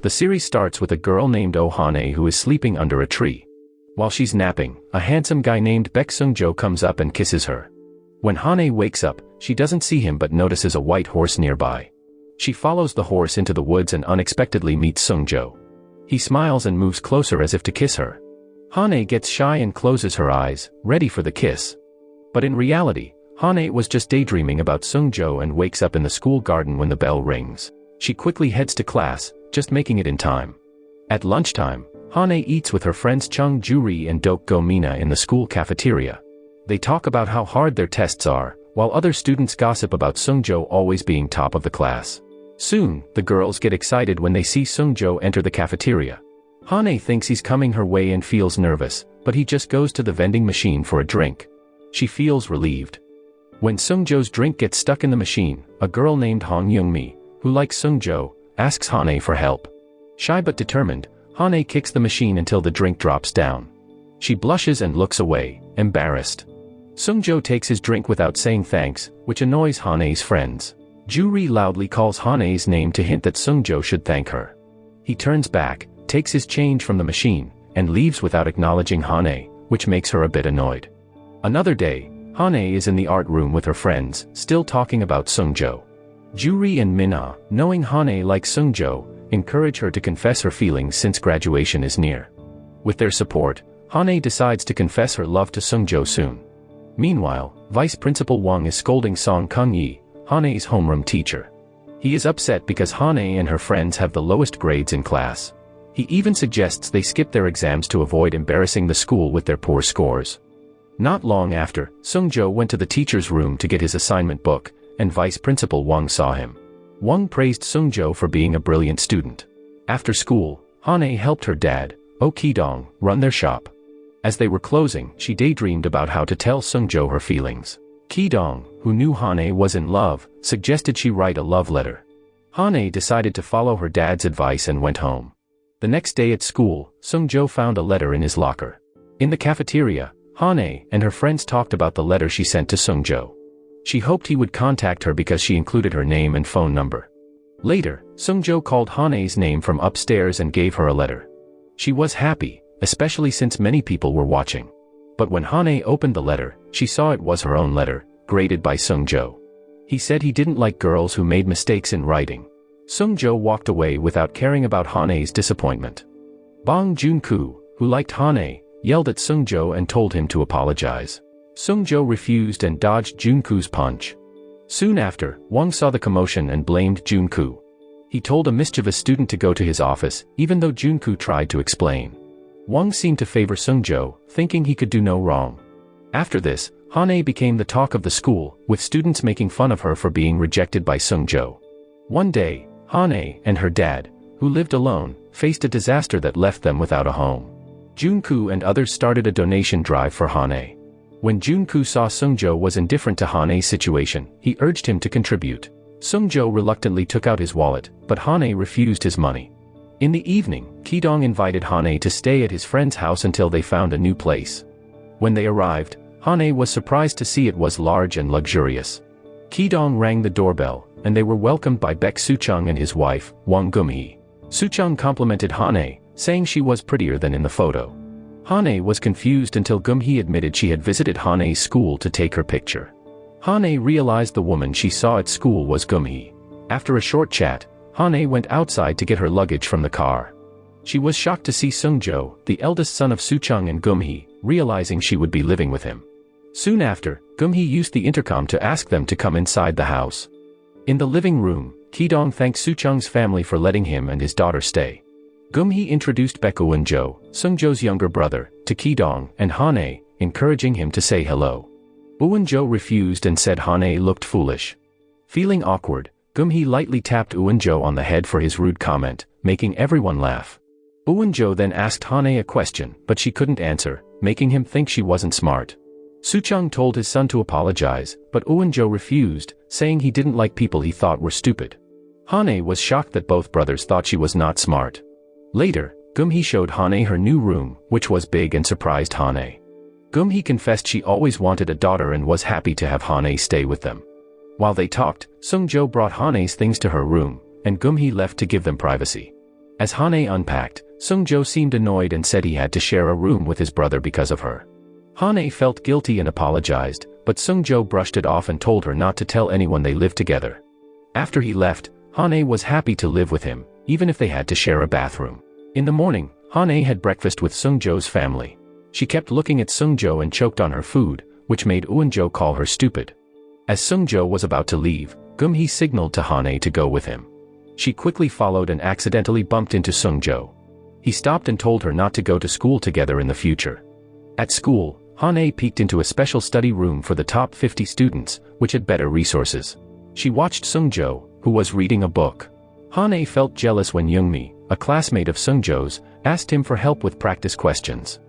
The series starts with a girl named Oh Hane who is sleeping under a tree. While she's napping, a handsome guy named Baek Sung-jo comes up and kisses her. When Hane wakes up, she doesn't see him but notices a white horse nearby. She follows the horse into the woods and unexpectedly meets Sung-jo. He smiles and moves closer as if to kiss her. Hane gets shy and closes her eyes, ready for the kiss. But in reality, Hane was just daydreaming about Sung-jo and wakes up in the school garden when the bell rings. She quickly heads to class, just making it in time. At lunchtime, Hane eats with her friends Chung Ju-ri and Dok Go-mina in the school cafeteria. They talk about how hard their tests are, while other students gossip about Sung-jo always being top of the class. Soon, the girls get excited when they see Sung-jo enter the cafeteria. Hane thinks he's coming her way and feels nervous, but he just goes to the vending machine for a drink. She feels relieved. When Sung-jo's drink gets stuck in the machine, a girl named Hong Young-mi, who likes Sung-jo, asks Hane for help. Shy but determined, Hane kicks the machine until the drink drops down. She blushes and looks away, embarrassed. Sung-jo takes his drink without saying thanks, which annoys Hane's friends. Ju-ri loudly calls Hane's name to hint that Sung-jo should thank her. He turns back, takes his change from the machine, and leaves without acknowledging Hane, which makes her a bit annoyed. Another day, Hane is in the art room with her friends, still talking about Sung-jo. Ju-ri and Min-ah, knowing Hane likes Sung-jo, encourage her to confess her feelings since graduation is near. With their support, Hane decides to confess her love to Sung-jo soon. Meanwhile, Vice Principal Wang is scolding Song Kung-yi, Hane's homeroom teacher. He is upset because Hane and her friends have the lowest grades in class. He even suggests they skip their exams to avoid embarrassing the school with their poor scores. Not long after, Sung-jo went to the teacher's room to get his assignment book, and Vice Principal Wang saw him. Wang praised Sung-jo for being a brilliant student. After school, Hane helped her dad, Oh Ki-dong, run their shop. As they were closing, she daydreamed about how to tell Sung-jo her feelings. Ki-dong, who knew Hane was in love, suggested she write a love letter. Hane decided to follow her dad's advice and went home. The next day at school, Sung-jo found a letter in his locker. In the cafeteria, Hane and her friends talked about the letter she sent to Sung-jo. She hoped he would contact her because she included her name and phone number. Later, Sung-jo called Hane's name from upstairs and gave her a letter. She was happy, especially since many people were watching. But when Hane opened the letter, she saw it was her own letter, graded by Sung-jo. He said he didn't like girls who made mistakes in writing. Sung-jo walked away without caring about Hane's disappointment. Bong Joon-koo, who liked Hane, yelled at Sung-jo and told him to apologize. Sung-jo refused and dodged Joon-koo's punch. Soon after, Wang saw the commotion and blamed Joon-koo. He told a mischievous student to go to his office, even though Joon-koo tried to explain. Wang seemed to favor Sung-jo, thinking he could do no wrong. After this, Hane became the talk of the school, with students making fun of her for being rejected by Sung-jo. One day, Hane and her dad, who lived alone, faced a disaster that left them without a home. Joon-koo and others started a donation drive for Hane. When Joon-koo saw Sung-jo was indifferent to Hane's situation, he urged him to contribute. Sung-jo reluctantly took out his wallet, but Hane refused his money. In the evening, Ki-dong invited Hane to stay at his friend's house until they found a new place. When they arrived, Hane was surprised to see it was large and luxurious. Ki-dong rang the doorbell, and they were welcomed by Baek Soo-chung and his wife, Wang Gum-hee. Soo-chung complimented Hane, saying she was prettier than in the photo. Hane was confused until Gum-hee admitted she had visited Hane's school to take her picture. Hane realized the woman she saw at school was Gum-hee. After a short chat, Hane went outside to get her luggage from the car. She was shocked to see Sung-jo, the eldest son of Soo-chung and Gum-hee, realizing she would be living with him. Soon after, Gum-hee used the intercom to ask them to come inside the house. In the living room, Ki-dong thanked Soo-chung's family for letting him and his daughter stay. Gum-hee introduced Baek Eun-jo, Sung-jo's younger brother, to Ki-dong and Hane, encouraging him to say hello. Eun-jo refused and said Hane looked foolish. Feeling awkward, Gum-hee lightly tapped Eun-jo on the head for his rude comment, making everyone laugh. Eun-jo then asked Hane a question, but she couldn't answer, making him think she wasn't smart. Soo-chung told his son to apologize, but Eun-jo refused, saying he didn't like people he thought were stupid. Hane was shocked that both brothers thought she was not smart. Later, Gum-hee showed Hane her new room, which was big and surprised Hane. Gum-hee confessed she always wanted a daughter and was happy to have Hane stay with them. While they talked, Sung-jo brought Hane's things to her room, and Gum-hee left to give them privacy. As Hane unpacked, Sungjo seemed annoyed and said he had to share a room with his brother because of her. Hane felt guilty and apologized, but Sungjo brushed it off and told her not to tell anyone they lived together. After he left, Hane was happy to live with him, even if they had to share a bathroom. In the morning, Hane had breakfast with Sungjo's family. She kept looking at Sungjo and choked on her food, which made Eunjo call her stupid. As Sungjo was about to leave, Gumhee signaled to Hane to go with him. She quickly followed and accidentally bumped into Sungjo. He stopped and told her not to go to school together in the future. At school, Hane peeked into a special study room for the top 50 students, which had better resources. She watched Sungjo, who was reading a book. Hane felt jealous when Youngmi, a classmate of Sungjo's, asked him for help with practice questions.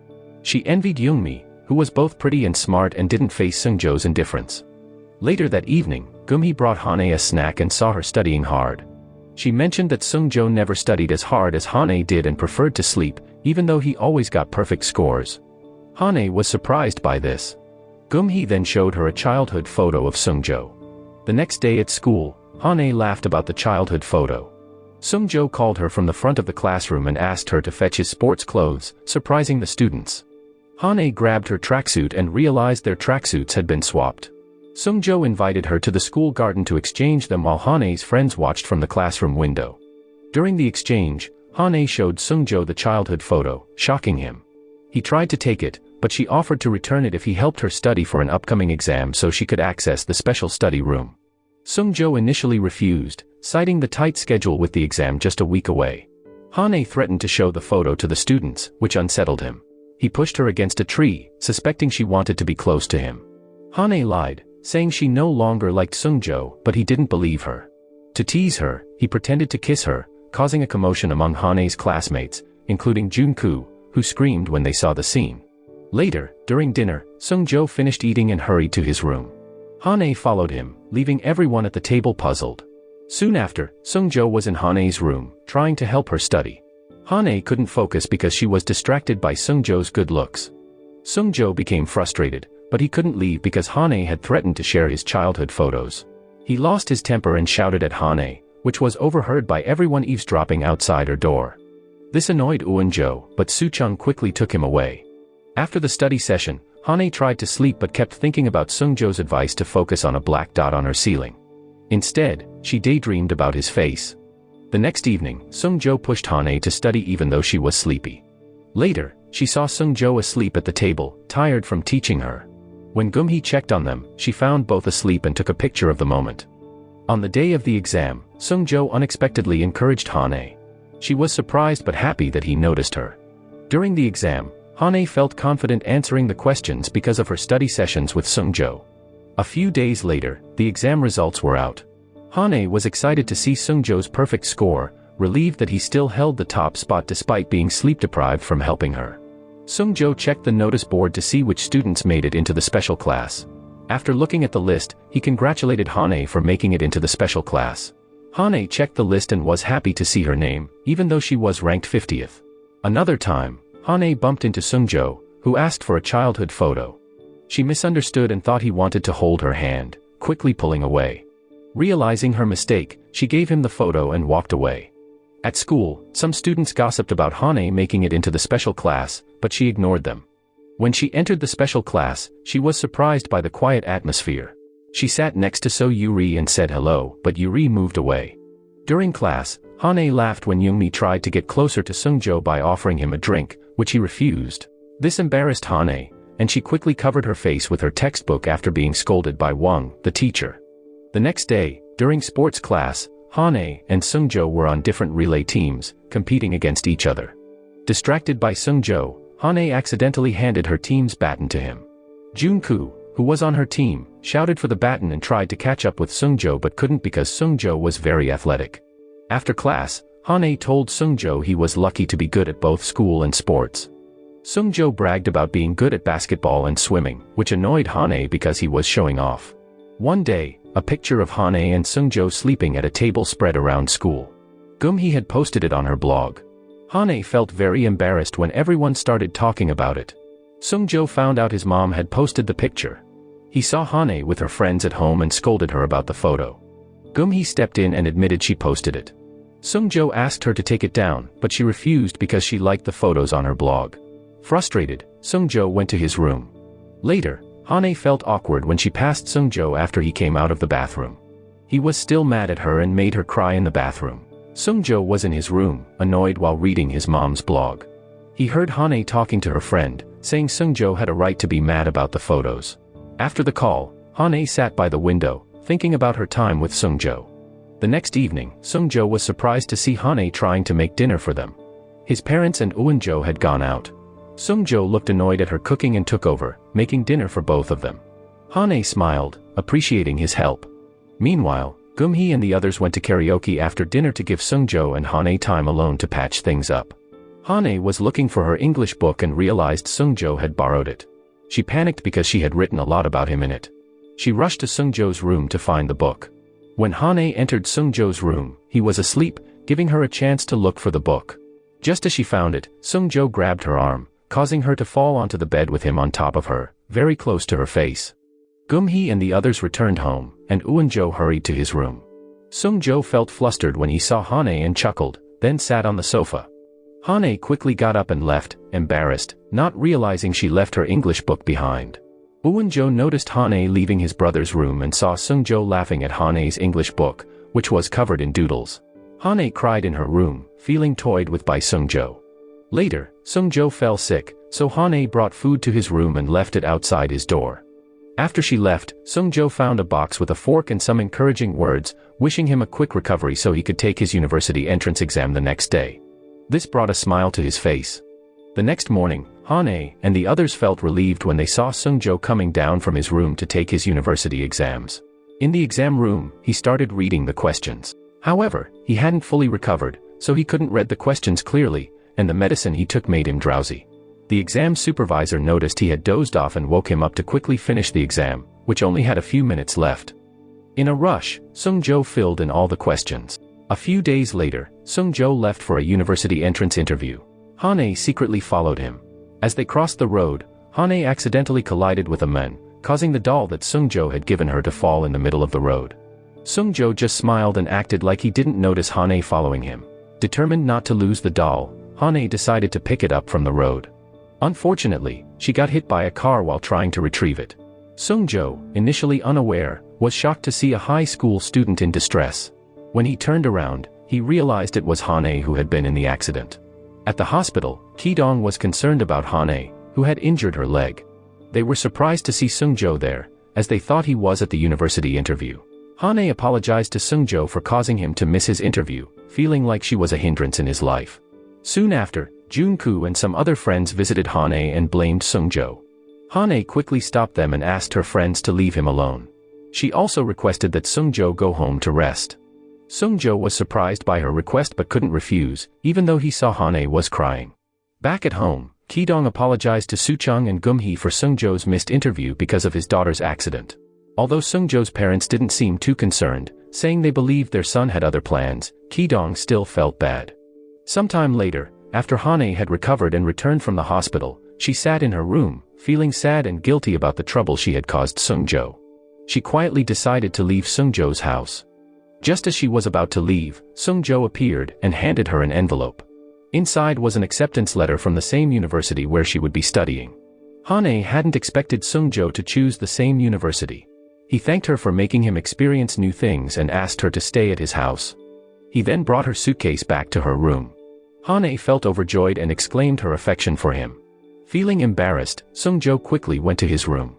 She envied Youngmi, who was both pretty and smart and didn't face Sungjo's indifference. Later that evening, Gumhee brought Hane a snack and saw her studying hard. She mentioned that Sungjo never studied as hard as Hane did and preferred to sleep, even though he always got perfect scores. Hane was surprised by this. Gumhee then showed her a childhood photo of Sungjo. The next day at school, Hane laughed about the childhood photo. Sungjo called her from the front of the classroom and asked her to fetch his sports clothes, surprising the students. Hane grabbed her tracksuit and realized their tracksuits had been swapped. Sungjo invited her to the school garden to exchange them while Hane's friends watched from the classroom window. During the exchange, Hane showed Sungjo the childhood photo, shocking him. He tried to take it, but she offered to return it if he helped her study for an upcoming exam so she could access the special study room. Sungjo initially refused, citing the tight schedule with the exam just a week away. Hane threatened to show the photo to the students, which unsettled him. He pushed her against a tree, suspecting she wanted to be close to him. Hane lied, saying she no longer liked Sungjo, but he didn't believe her. To tease her, he pretended to kiss her, causing a commotion among Hane's classmates, including Junku, who screamed when they saw the scene. Later, during dinner, Sungjo finished eating and hurried to his room. Hane followed him, leaving everyone at the table puzzled. Soon after, Sungjo was in Hane's room, trying to help her study. Hane couldn't focus because she was distracted by Sungjo's good looks. Sungjo became frustrated, but he couldn't leave because Hane had threatened to share his childhood photos. He lost his temper and shouted at Hane, which was overheard by everyone eavesdropping outside her door. This annoyed Eunjo, but Suchung quickly took him away. After the study session, Hane tried to sleep but kept thinking about Sungjo's advice to focus on a black dot on her ceiling. Instead, she daydreamed about his face. The next evening, Sungjo pushed Hane to study even though she was sleepy. Later, she saw Sungjo asleep at the table, tired from teaching her. When Gumhee checked on them, she found both asleep and took a picture of the moment. On the day of the exam, Sungjo unexpectedly encouraged Hane. She was surprised but happy that he noticed her. During the exam, Hane felt confident answering the questions because of her study sessions with Sungjo. A few days later, the exam results were out. Hane was excited to see Sungjo's perfect score, relieved that he still held the top spot despite being sleep-deprived from helping her. Sungjo checked the notice board to see which students made it into the special class. After looking at the list, he congratulated Hane for making it into the special class. Hane checked the list and was happy to see her name, even though she was ranked 50th. Another time, Hane bumped into Sungjo, who asked for a childhood photo. She misunderstood and thought he wanted to hold her hand, quickly pulling away. Realizing her mistake, she gave him the photo and walked away. At school, some students gossiped about Hane making it into the special class, but she ignored them. When she entered the special class, she was surprised by the quiet atmosphere. She sat next to So Yuri and said hello, but Yuri moved away. During class, Hane laughed when Youngmi tried to get closer to Sungjo by offering him a drink, which he refused. This embarrassed Hane, and she quickly covered her face with her textbook after being scolded by Wang, the teacher. The next day, during sports class, Hane and Sungjo were on different relay teams, competing against each other. Distracted by Sungjo, Hane accidentally handed her team's baton to him. Junku, who was on her team, shouted for the baton and tried to catch up with Sungjo but couldn't because Sungjo was very athletic. After class, Hane told Sungjo he was lucky to be good at both school and sports. Sungjo bragged about being good at basketball and swimming, which annoyed Hane because he was showing off. One day, a picture of Hane and Sungjo sleeping at a table spread around school. Gumhee had posted it on her blog. Hane felt very embarrassed when everyone started talking about it. Sungjo found out his mom had posted the picture. He saw Hane with her friends at home and scolded her about the photo. Gumhee stepped in and admitted she posted it. Sung-jo asked her to take it down, but she refused because she liked the photos on her blog. Frustrated, Sung-jo went to his room. Later, Hane felt awkward when she passed Sung-jo after he came out of the bathroom. He was still mad at her and made her cry in the bathroom. Sung-jo was in his room, annoyed while reading his mom's blog. He heard Hane talking to her friend, saying Sung-jo had a right to be mad about the photos. After the call, Hane sat by the window, thinking about her time with Sung-jo. The next evening, Sung-jo was surprised to see Hane trying to make dinner for them. His parents and Eun-jo had gone out. Sung-jo looked annoyed at her cooking and took over, making dinner for both of them. Hane smiled, appreciating his help. Meanwhile, Geum-hee and the others went to karaoke after dinner to give Sung-jo and Hane time alone to patch things up. Hane was looking for her English book and realized Sung-jo had borrowed it. She panicked because she had written a lot about him in it. She rushed to Sung-jo's room to find the book. When Hane entered Sung-jo's room, he was asleep, giving her a chance to look for the book. Just as she found it, Sung-jo grabbed her arm, causing her to fall onto the bed with him on top of her, very close to her face. Geum-hee and the others returned home, and Eun-jo hurried to his room. Sung-jo felt flustered when he saw Hane and chuckled, then sat on the sofa. Hane quickly got up and left, embarrassed, not realizing she left her English book behind. Eun-jo noticed Hane leaving his brother's room and saw Sung-jo laughing at Hane's English book, which was covered in doodles. Hane cried in her room, feeling toyed with by Sung-jo. Later, Sung-jo fell sick, so Hane brought food to his room and left it outside his door. After she left, Sung-jo found a box with a fork and some encouraging words, wishing him a quick recovery so he could take his university entrance exam the next day. This brought a smile to his face. The next morning, Hane and the others felt relieved when they saw Sung-jo coming down from his room to take his university exams. In the exam room, he started reading the questions. However, he hadn't fully recovered, so he couldn't read the questions clearly, and the medicine he took made him drowsy. The exam supervisor noticed he had dozed off and woke him up to quickly finish the exam, which only had a few minutes left. In a rush, Sung-jo filled in all the questions. A few days later, Sung-jo left for a university entrance interview. Hane secretly followed him. As they crossed the road, Hane accidentally collided with a man, causing the doll that Sung-jo had given her to fall in the middle of the road. Sung-jo just smiled and acted like he didn't notice Hane following him. Determined not to lose the doll, Hane decided to pick it up from the road. Unfortunately, she got hit by a car while trying to retrieve it. Sung-jo, initially unaware, was shocked to see a high school student in distress. When he turned around, he realized it was Hane who had been in the accident. At the hospital, Ki-dong was concerned about Hane, who had injured her leg. They were surprised to see Sung-jo there, as they thought he was at the university interview. Hane apologized to Sung-jo for causing him to miss his interview, feeling like she was a hindrance in his life. Soon after, Jun-koo and some other friends visited Hane and blamed Sung-jo. Hane quickly stopped them and asked her friends to leave him alone. She also requested that Sung-jo go home to rest. Sung-jo was surprised by her request but couldn't refuse, even though he saw Hane was crying. Back at home, Ki-dong apologized to Soo-chung and Geum-hee for Sung-jo's missed interview because of his daughter's accident. Although Sung-jo's parents didn't seem too concerned, saying they believed their son had other plans, Ki-dong still felt bad. Sometime later, after Hane had recovered and returned from the hospital, she sat in her room, feeling sad and guilty about the trouble she had caused Sung-jo. She quietly decided to leave Sung-jo's house. Just as she was about to leave, Sung-jo appeared and handed her an envelope. Inside was an acceptance letter from the same university where she would be studying. Hane hadn't expected Sung-jo to choose the same university. He thanked her for making him experience new things and asked her to stay at his house. He then brought her suitcase back to her room. Hane felt overjoyed and exclaimed her affection for him. Feeling embarrassed, Sung-jo quickly went to his room.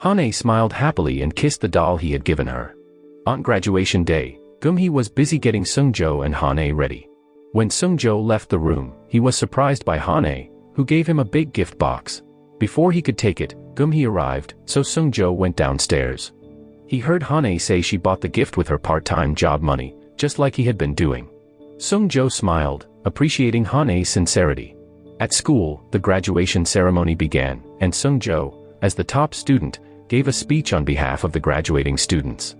Hane smiled happily and kissed the doll he had given her. On graduation day, Geum-hee was busy getting Sung-jo and Hane ready. When Sung-jo left the room, he was surprised by Hane, who gave him a big gift box. Before he could take it, Geum-hee arrived, so Sung-jo went downstairs. He heard Hane say she bought the gift with her part-time job money, just like he had been doing. Sung-jo smiled, appreciating Hane's sincerity. At school, the graduation ceremony began, and Sung-jo, as the top student, gave a speech on behalf of the graduating students.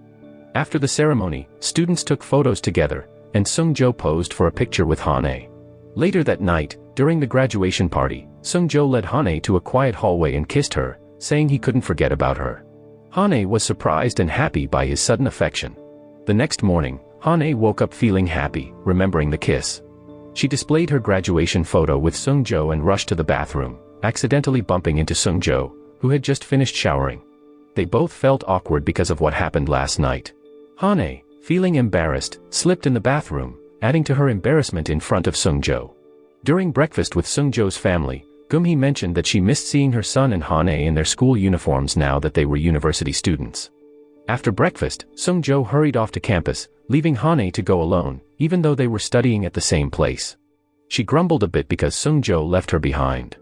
After the ceremony, students took photos together, and Sung-jo posed for a picture with Hane. Later that night, during the graduation party, Sung-jo led Hane to a quiet hallway and kissed her, saying he couldn't forget about her. Hane was surprised and happy by his sudden affection. The next morning, Hane woke up feeling happy, remembering the kiss. She displayed her graduation photo with Sungjo and rushed to the bathroom, accidentally bumping into Sungjo, who had just finished showering. They both felt awkward because of what happened last night. Hane, feeling embarrassed, slipped in the bathroom, adding to her embarrassment in front of Sungjo. During breakfast with Sungjo's family, Gumhee mentioned that she missed seeing her son and Hane in their school uniforms now that they were university students. After breakfast, Sungjo hurried off to campus, leaving Hane to go alone, even though they were studying at the same place. She grumbled a bit because Sungjo left her behind.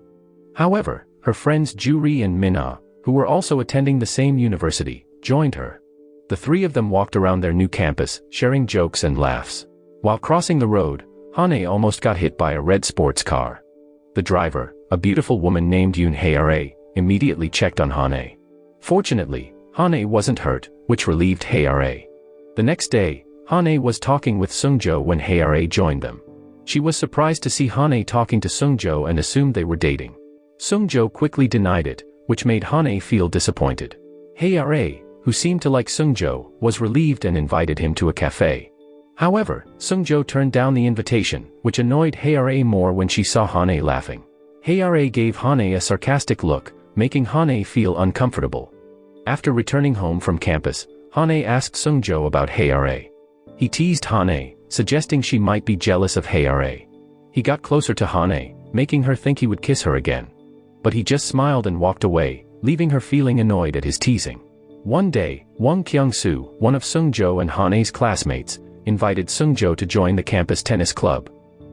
However, her friends Juri and Mina, who were also attending the same university, joined her. The three of them walked around their new campus, sharing jokes and laughs. While crossing the road, Hane almost got hit by a red sports car. The driver, a beautiful woman named Yoon Hae-ra, immediately checked on Hane. Fortunately, Hane wasn't hurt, which relieved Hae-ra. The next day, Hane was talking with Sungjo when Hae-ra joined them. She was surprised to see Hane talking to Sungjo and assumed they were dating. Sungjo quickly denied it, which made Hane feel disappointed. Hae-ra, who seemed to like Sungjo, was relieved and invited him to a cafe. However, Sungjo turned down the invitation, which annoyed Hae-ra more when she saw Hane laughing. Hae-ra gave Hane a sarcastic look, making Hane feel uncomfortable. After returning home from campus, Hane asked Sungjo about Hae-ra. He teased Hane, suggesting she might be jealous of Hae-ra. He got closer to Hane, making her think he would kiss her again. But he just smiled and walked away, leaving her feeling annoyed at his teasing. One day, Wang Kyung-soo, one of Sungjo and Hane's classmates, invited Sungjo to join the campus tennis club.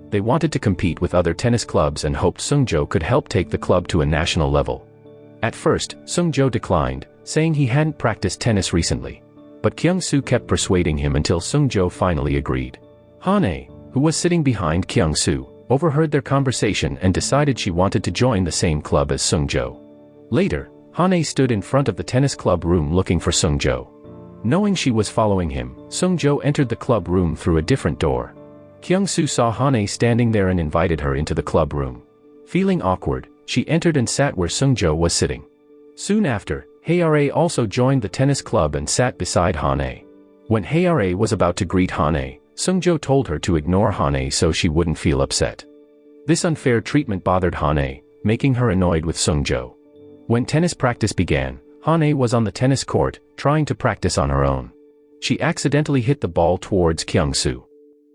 They wanted to compete with other tennis clubs and hoped Sungjo could help take the club to a national level. At first, Sungjo declined, saying he hadn't practiced tennis recently. But Kyung-soo kept persuading him until Sungjo finally agreed. Hane, who was sitting behind Kyung-soo, overheard their conversation and decided she wanted to join the same club as Sungjo. Later, Hane stood in front of the tennis club room looking for Sungjo. Knowing she was following him, Sungjo entered the club room through a different door. Kyung-soo saw Hane standing there and invited her into the club room. Feeling awkward, she entered and sat where Sungjo was sitting. Soon after, Hae-ra also joined the tennis club and sat beside Hane. When Hae-ra was about to greet Hane, Sungjo told her to ignore Hane so she wouldn't feel upset. This unfair treatment bothered Hane, making her annoyed with Sungjo. When tennis practice began, Hane was on the tennis court, trying to practice on her own. She accidentally hit the ball towards Kyung-soo.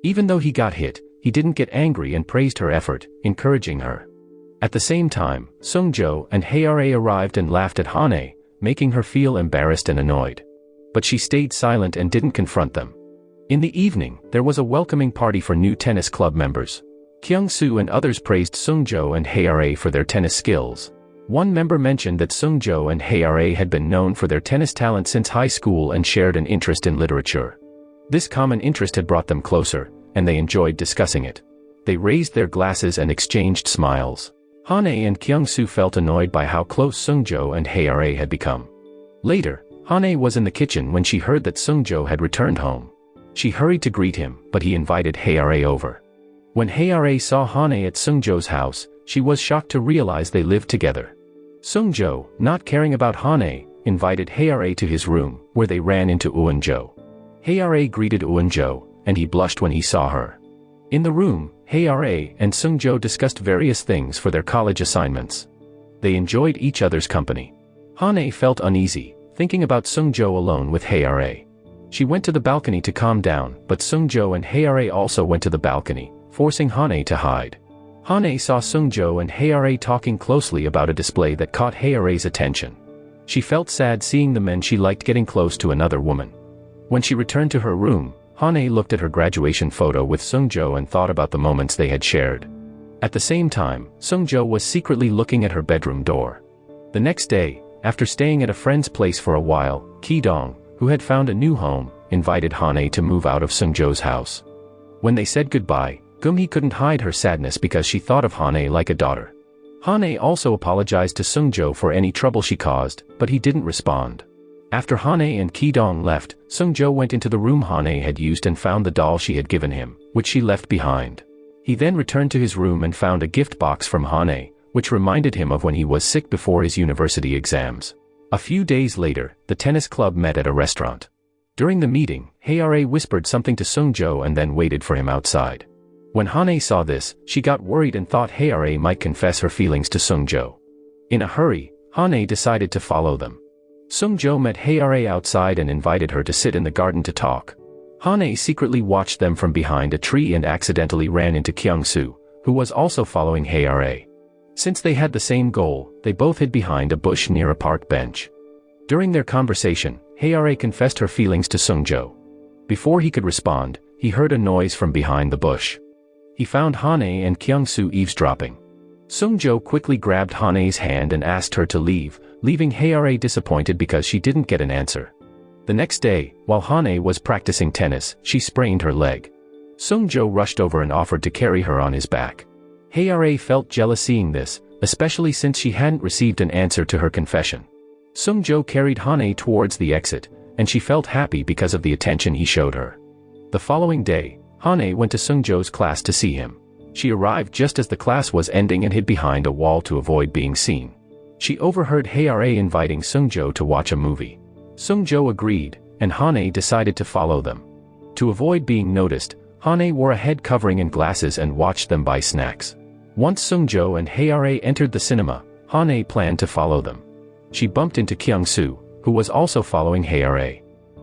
Even though he got hit, he didn't get angry and praised her effort, encouraging her. At the same time, Sungjo and Hae-ra arrived and laughed at Hane, making her feel embarrassed and annoyed. But she stayed silent and didn't confront them. In the evening, there was a welcoming party for new tennis club members. Kyung-soo and others praised Sungjo and Hae-ra for their tennis skills. One member mentioned that Sungjo and Hae-ra had been known for their tennis talent since high school and shared an interest in literature. This common interest had brought them closer, and they enjoyed discussing it. They raised their glasses and exchanged smiles. Hane and Kyung-soo felt annoyed by how close Sungjo and Hae-ra had become. Later, Hane was in the kitchen when she heard that Sungjo had returned home. She hurried to greet him, but he invited Hae-ra over. When Hae-ra saw Hane at Sungjo's house, she was shocked to realize they lived together. Sungjo, not caring about Hane, invited Hae-ra to his room, where they ran into Eunjo. Hae-ra greeted Eunjo, and he blushed when he saw her. In the room, Hae-ra and Sungjo discussed various things for their college assignments. They enjoyed each other's company. Hane felt uneasy, thinking about Sungjo alone with Hae-ra. She went to the balcony to calm down, but Sungjo and Hae-ra also went to the balcony, forcing Hane to hide. Hane saw Sungjo and Hae-ra talking closely about a display that caught Hae-ra's attention. She felt sad seeing the men she liked getting close to another woman. When she returned to her room, Hane looked at her graduation photo with Sungjo and thought about the moments they had shared. At the same time, Sungjo was secretly looking at her bedroom door. The next day, after staying at a friend's place for a while, Ki-dong, who had found a new home, invited Hane to move out of Sungjo's house. When they said goodbye, Gumhee couldn't hide her sadness because she thought of Hane like a daughter. Hane also apologized to Sungjo for any trouble she caused, but he didn't respond. After Hane and Ki-dong left, Sungjo went into the room Hane had used and found the doll she had given him, which she left behind. He then returned to his room and found a gift box from Hane, which reminded him of when he was sick before his university exams. A few days later, the tennis club met at a restaurant. During the meeting, Hae-ra whispered something to Sung-jo and then waited for him outside. When Hane saw this, she got worried and thought Hae-ra might confess her feelings to Sung-jo. In a hurry, Hane decided to follow them. Sung-jo met Hae-ra outside and invited her to sit in the garden to talk. Hane secretly watched them from behind a tree and accidentally ran into Kyung-soo, who was also following Hae-ra. Since they had the same goal, they both hid behind a bush near a park bench. During their conversation, Hae-ra confessed her feelings to Sung-jo. Before he could respond, he heard a noise from behind the bush. He found Hane and Kyung-soo eavesdropping. Sung-jo quickly grabbed Hane's hand and asked her to leave, leaving Hae-ra disappointed because she didn't get an answer. The next day, while Hane was practicing tennis, she sprained her leg. Sung-jo rushed over and offered to carry her on his back. Hae-ra felt jealous seeing this, especially since she hadn't received an answer to her confession. Sung-jo carried Hane towards the exit, and she felt happy because of the attention he showed her. The following day, Hane went to Sung-jo's class to see him. She arrived just as the class was ending and hid behind a wall to avoid being seen. She overheard Hae-ra inviting Sung-jo to watch a movie. Sung-jo agreed, and Hane decided to follow them. To avoid being noticed, Hane wore a head covering and glasses and watched them buy snacks. Once Sung-jo and Hae-ra entered the cinema, Hane planned to follow them. She bumped into Kyung-soo, who was also following Hae-ra.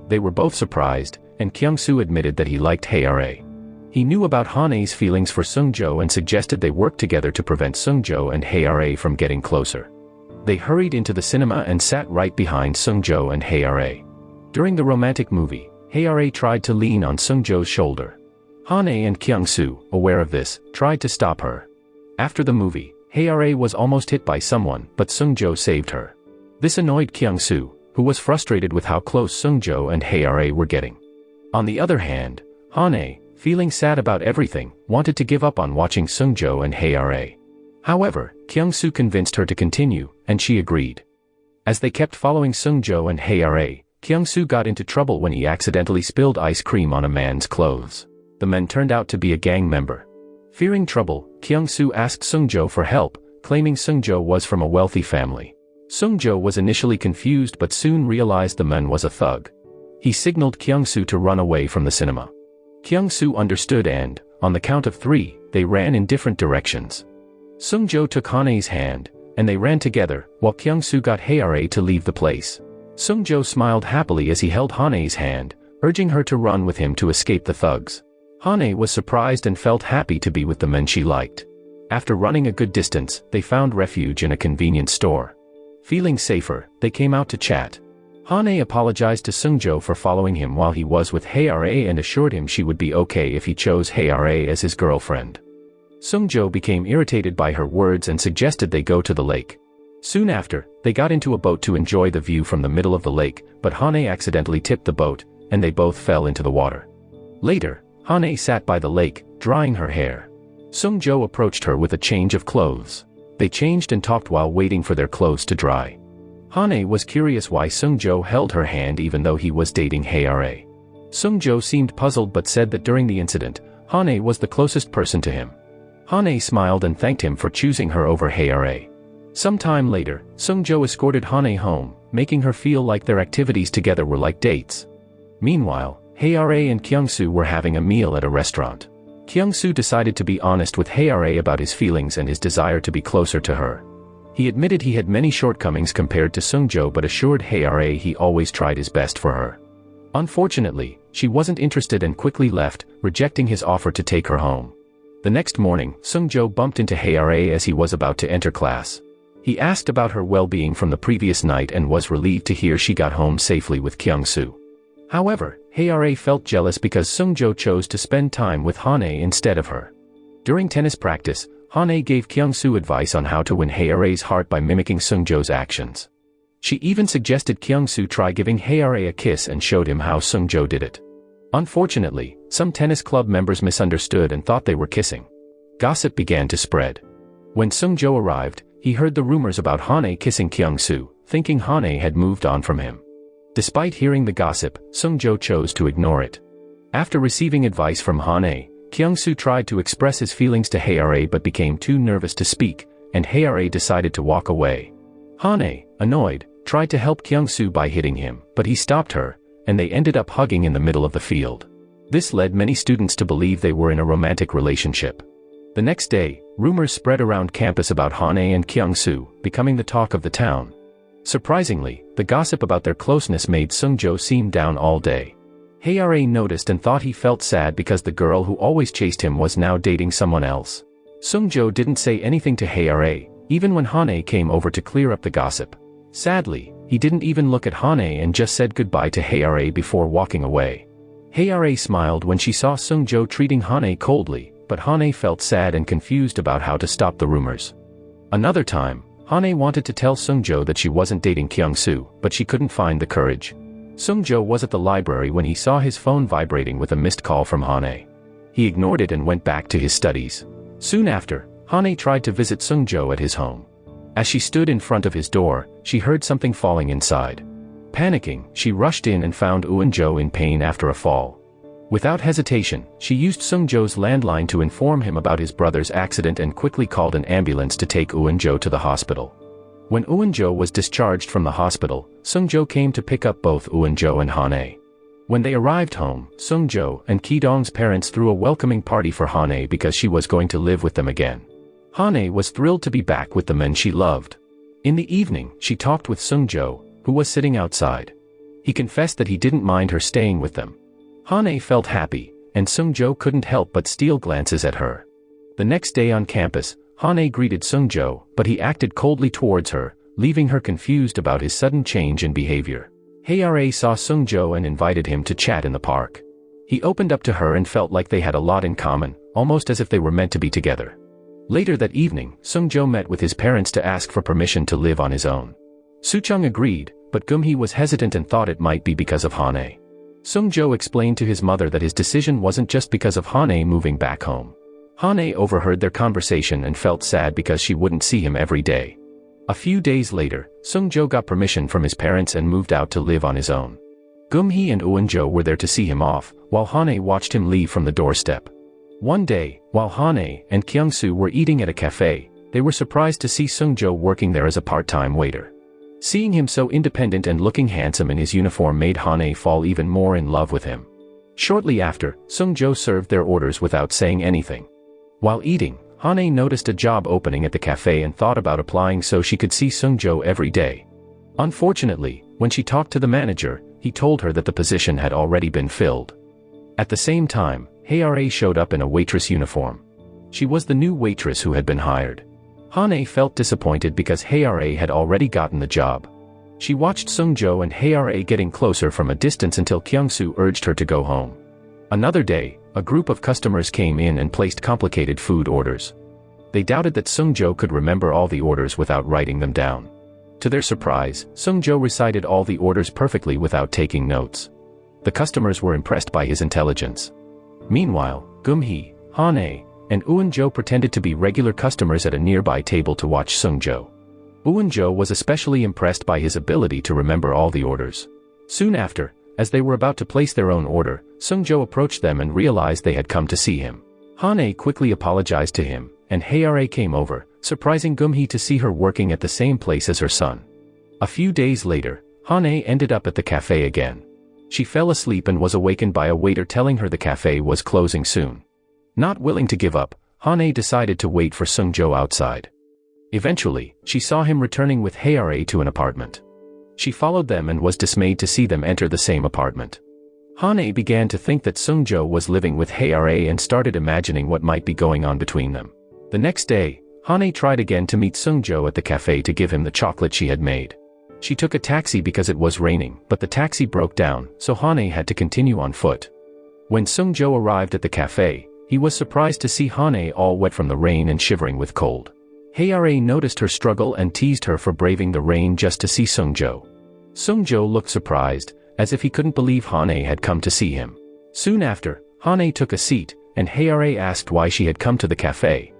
They were both surprised, and Kyung-soo admitted that he liked Hae-ra. He knew about Hane's feelings for Sung-jo and suggested they work together to prevent Sung-jo and Hae-ra from getting closer. They hurried into the cinema and sat right behind Sung-jo and Hae-ra. During the romantic movie, Hae-ra tried to lean on Sung-jo's shoulder. Hane and Kyung-soo, aware of this, tried to stop her. After the movie, Hae-ra was almost hit by someone, but Sung-jo saved her. This annoyed Kyung-soo, who was frustrated with how close Sung-jo and Hae-ra were getting. On the other hand, Hane, feeling sad about everything, wanted to give up on watching Sung-jo and Hae-ra. However, Kyung-soo convinced her to continue, and she agreed. As they kept following Sung-jo and Hae-ra, Kyung-soo got into trouble when he accidentally spilled ice cream on a man's clothes. The man turned out to be a gang member. Fearing trouble, Kyung-soo asked Sung-jo for help, claiming Sung-jo was from a wealthy family. Sung-jo was initially confused but soon realized the man was a thug. He signaled Kyung-soo to run away from the cinema. Kyung-soo understood and, on the count of 3, they ran in different directions. Sung-jo took Hane's hand, and they ran together, while Kyung-soo got Hae-ra to leave the place. Sung-jo smiled happily as he held Hane's hand, urging her to run with him to escape the thugs. Hane was surprised and felt happy to be with the men she liked. After running a good distance, they found refuge in a convenience store. Feeling safer, they came out to chat. Hane apologized to Sung-jo for following him while he was with Hae-ra and assured him she would be okay if he chose Hae-ra as his girlfriend. Sung-jo became irritated by her words and suggested they go to the lake. Soon after, they got into a boat to enjoy the view from the middle of the lake, but Hane accidentally tipped the boat, and they both fell into the water. Later, Hane sat by the lake, drying her hair. Sung-jo approached her with a change of clothes. They changed and talked while waiting for their clothes to dry. Hane was curious why Sung-jo held her hand even though he was dating Hae-ra. Sung-jo seemed puzzled but said that during the incident, Hane was the closest person to him. Hane smiled and thanked him for choosing her over Hae-ra. Some time later, Sung-jo escorted Hane home, making her feel like their activities together were like dates. Meanwhile, Hae-ra and Kyung-soo were having a meal at a restaurant. Kyung-soo decided to be honest with Hae-ra about his feelings and his desire to be closer to her. He admitted he had many shortcomings compared to Sung-jo but assured Hae-ra he always tried his best for her. Unfortunately, she wasn't interested and quickly left, rejecting his offer to take her home. The next morning, Sung-jo bumped into Hae-ra as he was about to enter class. He asked about her well-being from the previous night and was relieved to hear she got home safely with Kyung-soo. However, Hae-ra felt jealous because Sung-jo chose to spend time with Hane instead of her. During tennis practice, Hane gave Kyung-soo advice on how to win Hae-ra's heart by mimicking Sung-jo's actions. She even suggested Kyung-soo try giving Hae-ra a kiss and showed him how Sung-jo did it. Unfortunately, some tennis club members misunderstood and thought they were kissing. Gossip began to spread. When Sung-jo arrived, he heard the rumors about Hane kissing Kyung-soo, thinking Hane had moved on from him. Despite hearing the gossip, Sung-jo chose to ignore it. After receiving advice from Hane, Kyung-soo tried to express his feelings to Hae-ra but became too nervous to speak, and Hae-ra decided to walk away. Hane, annoyed, tried to help Kyung-soo by hitting him, but he stopped her, and they ended up hugging in the middle of the field. This led many students to believe they were in a romantic relationship. The next day, rumors spread around campus about Hane and Kyung-soo, becoming the talk of the town. Surprisingly, the gossip about their closeness made Sung-jo seem down all day. Hae-ra noticed and thought he felt sad because the girl who always chased him was now dating someone else. Sung-jo didn't say anything to Hae-ra, even when Hane came over to clear up the gossip. Sadly, he didn't even look at Hane and just said goodbye to Hae-ra before walking away. Hae-ra smiled when she saw Sung-jo treating Hane coldly, but Hane felt sad and confused about how to stop the rumors. Another time, Hane wanted to tell Sung-jo that she wasn't dating Kyung-soo, but she couldn't find the courage. Sung-jo was at the library when he saw his phone vibrating with a missed call from Hane. He ignored it and went back to his studies. Soon after, Hane tried to visit Sung-jo at his home. As she stood in front of his door, she heard something falling inside. Panicking, she rushed in and found Eun-jo in pain after a fall. Without hesitation, she used Sung-jo's landline to inform him about his brother's accident and quickly called an ambulance to take Eun-jo to the hospital. When Eun-jo was discharged from the hospital, Sung-jo came to pick up both Eun-jo and Hane. When they arrived home, Sung-jo and Ki-dong's parents threw a welcoming party for Hane because she was going to live with them again. Hane was thrilled to be back with the men she loved. In the evening, she talked with Sung-jo, who was sitting outside. He confessed that he didn't mind her staying with them. Hane felt happy, and Sung-jo couldn't help but steal glances at her. The next day on campus, Hane greeted Sung-jo, but he acted coldly towards her, leaving her confused about his sudden change in behavior. Hae-ra saw Sung-jo and invited him to chat in the park. He opened up to her and felt like they had a lot in common, almost as if they were meant to be together. Later that evening, Sung-jo met with his parents to ask for permission to live on his own. Soo-chung agreed, but Gum-hee was hesitant and thought it might be because of Hane. Sung-jo explained to his mother that his decision wasn't just because of Hane moving back home. Hane overheard their conversation and felt sad because she wouldn't see him every day. A few days later, Sung-jo got permission from his parents and moved out to live on his own. Gum-hee and Eun-jo were there to see him off, while Hane watched him leave from the doorstep. One day, while Hane and Kyung-soo were eating at a cafe, they were surprised to see Sung-jo working there as a part-time waiter. Seeing him so independent and looking handsome in his uniform made Hane fall even more in love with him. Shortly after, Sung-jo served their orders without saying anything. While eating, Hane noticed a job opening at the cafe and thought about applying so she could see Sung-jo every day. Unfortunately, when she talked to the manager, he told her that the position had already been filled. At the same time, Hae-ra showed up in a waitress uniform. She was the new waitress who had been hired. Hane felt disappointed because Hae-ra had already gotten the job. She watched Sung-jo and Hae-ra getting closer from a distance until Kyung-soo urged her to go home. Another day, a group of customers came in and placed complicated food orders. They doubted that Sung-jo could remember all the orders without writing them down. To their surprise, Sung-jo recited all the orders perfectly without taking notes. The customers were impressed by his intelligence. Meanwhile, Gum-hee, Hane, and Eun-jo pretended to be regular customers at a nearby table to watch Sung-jo. Eun-jo was especially impressed by his ability to remember all the orders. Soon after, as they were about to place their own order, Sung-jo approached them and realized they had come to see him. Hane quickly apologized to him, and Hae-ra came over, surprising Gum-hee to see her working at the same place as her son. A few days later, Hane ended up at the cafe again. She fell asleep and was awakened by a waiter telling her the cafe was closing soon. Not willing to give up, Hane decided to wait for Sung-jo outside. Eventually, she saw him returning with Hae-ra to an apartment. She followed them and was dismayed to see them enter the same apartment. Hane began to think that Sung-jo was living with Hae-ra and started imagining what might be going on between them. The next day, Hane tried again to meet Sung-jo at the cafe to give him the chocolate she had made. She took a taxi because it was raining, but the taxi broke down, so Hane had to continue on foot. When Sung-jo arrived at the cafe, he was surprised to see Hane all wet from the rain and shivering with cold. Hae-ra noticed her struggle and teased her for braving the rain just to see Sung-jo. Sung-jo looked surprised, as if he couldn't believe Hane had come to see him. Soon after, Hane took a seat, and Hae-ra asked why she had come to the cafe.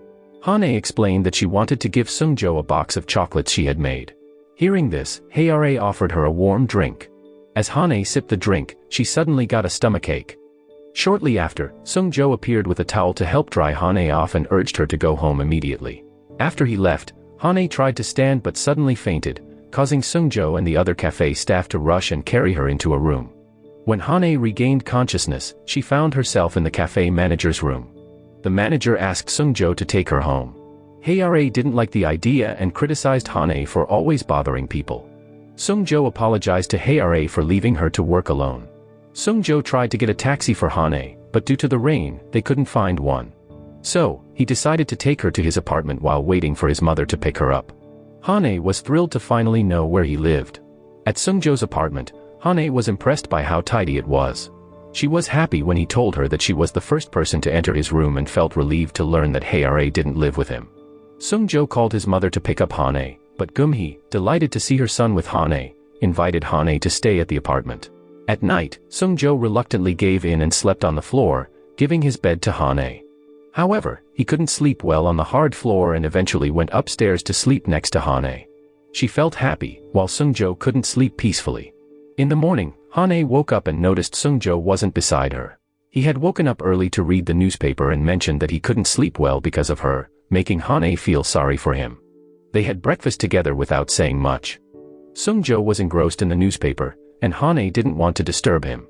Hane explained that she wanted to give Sung-jo a box of chocolates she had made. Hearing this, Hae-ra offered her a warm drink. As Hane sipped the drink, she suddenly got a stomachache. Shortly after, Sung-jo appeared with a towel to help dry Hane off and urged her to go home immediately. After he left, Hane tried to stand but suddenly fainted, causing Sung-jo and the other cafe staff to rush and carry her into a room. When Hane regained consciousness, she found herself in the cafe manager's room. The manager asked Seungjo to take her home. Hae didn't like the idea and criticized Hane for always bothering people. Seungjo apologized to Hae for leaving her to work alone. Seungjo tried to get a taxi for Hane, but due to the rain, they couldn't find one. So, he decided to take her to his apartment while waiting for his mother to pick her up. Hane was thrilled to finally know where he lived. At Seungjo's apartment, Hane was impressed by how tidy it was. She was happy when he told her that she was the first person to enter his room and felt relieved to learn that Hae didn't live with him. Seungjo called his mother to pick up Hane, but Gumhee, delighted to see her son with Hane, invited Hane to stay at the apartment. At night, Seungjo reluctantly gave in and slept on the floor, giving his bed to Hane. However, he couldn't sleep well on the hard floor and eventually went upstairs to sleep next to Hane. She felt happy, while Seungjo couldn't sleep peacefully. In the morning, Hane woke up and noticed Seungjo wasn't beside her. He had woken up early to read the newspaper and mentioned that he couldn't sleep well because of her, making Hane feel sorry for him. They had breakfast together without saying much. Seungjo was engrossed in the newspaper, and Hane didn't want to disturb him.